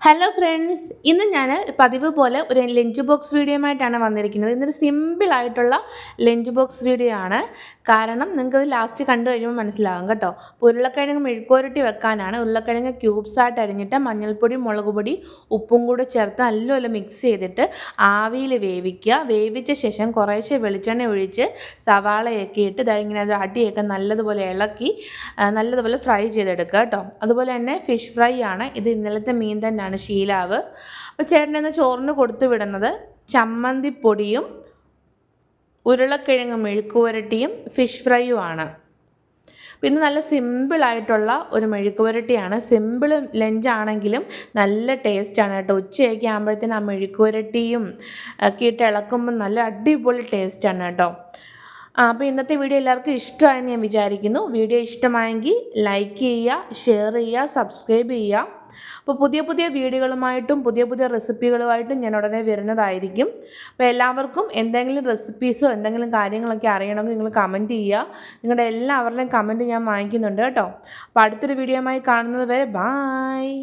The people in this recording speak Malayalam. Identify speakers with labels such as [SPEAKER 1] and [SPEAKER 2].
[SPEAKER 1] ഹലോ ഫ്രണ്ട്സ്, ഇന്ന് ഞാൻ പതിവ് പോലെ ഒരു ലഞ്ച് ബോക്സ് വീഡിയോയുമായിട്ടാണ് വന്നിരിക്കുന്നത്. ഇന്നൊരു സിമ്പിളായിട്ടുള്ള ലഞ്ച് ബോക്സ് വീഡിയോ ആണ്. കാരണം നിങ്ങൾക്കത് ലാസ്റ്റ് കണ്ടു കഴിയുമ്പോൾ മനസ്സിലാകും കേട്ടോ. അപ്പോൾ ഉരുളക്കിഴങ്ങ് മെഴുക്കുവരട്ടി വെക്കാനാണ്. ഉരുളക്കിഴങ്ങ് ക്യൂബ്സായിട്ട് അരിഞ്ഞിട്ട് മഞ്ഞൾപ്പൊടി, മുളക് പൊടി, ഉപ്പും കൂടി ചേർത്ത് നല്ലപോലെ മിക്സ് ചെയ്തിട്ട് ആവിയിൽ വേവിക്കുക. വേവിച്ച ശേഷം കുറേശ്ശെ വെളിച്ചെണ്ണ ഒഴിച്ച് സവാളയൊക്കെ ഇട്ട് ഇങ്ങനെ അത് അടിയൊക്കെ നല്ലതുപോലെ ഇളക്കി നല്ലതുപോലെ ഫ്രൈ ചെയ്തെടുക്കുക കേട്ടോ. അതുപോലെ തന്നെ ഫിഷ് ഫ്രൈ ആണ്. ഇത് ഇന്നലത്തെ മീൻ തന്നെയാണ്, ശീലാവ്. അപ്പോൾ ചേട്ടനെന്ന് ചോറിന് കൊടുത്തു വിടുന്നത് ചമ്മന്തിപ്പൊടിയും ഉരുളക്കിഴങ്ങ് മെഴുക്കുവരട്ടിയും ഫിഷ് ഫ്രൈയും ആണ്. പിന്നെ നല്ല സിമ്പിളായിട്ടുള്ള ഒരു മെഴുക്കുവരട്ടിയാണ്. സിമ്പിൾ ലഞ്ചാണെങ്കിലും നല്ല ടേസ്റ്റാണ് കേട്ടോ. ഉച്ചയൊക്കെ ആകുമ്പോഴത്തേനും ആ മെഴുക്കുവരട്ടിയും ഒക്കെ ഇട്ട് ഇളക്കുമ്പോൾ നല്ല അടിപൊളി ടേസ്റ്റാണ് കേട്ടോ. അപ്പോൾ ഇന്നത്തെ വീഡിയോ എല്ലാവർക്കും ഇഷ്ടമായെന്ന് ഞാൻ വിചാരിക്കുന്നു. വീഡിയോ ഇഷ്ടമായെങ്കിൽ ലൈക്ക് ചെയ്യുക, ഷെയർ ചെയ്യുക, സബ്സ്ക്രൈബ് ചെയ്യുക. അപ്പോൾ പുതിയ പുതിയ വീഡിയോകളുമായിട്ടും പുതിയ പുതിയ റെസിപ്പികളുമായിട്ടും ഞാൻ ഉടനെ വരുന്നതായിരിക്കും. അപ്പോൾ എല്ലാവർക്കും എന്തെങ്കിലും റെസിപ്പീസോ എന്തെങ്കിലും കാര്യങ്ങളൊക്കെ അറിയണമെങ്കിൽ നിങ്ങൾ കമൻറ്റ് ചെയ്യുക. നിങ്ങളുടെ എല്ലാവരുടെയും കമൻറ്റ് ഞാൻ വാങ്ങിക്കുന്നുണ്ട് കേട്ടോ. അപ്പോൾ അടുത്തൊരു വീഡിയോയുമായി കാണുന്നത് വരെ ബായ്.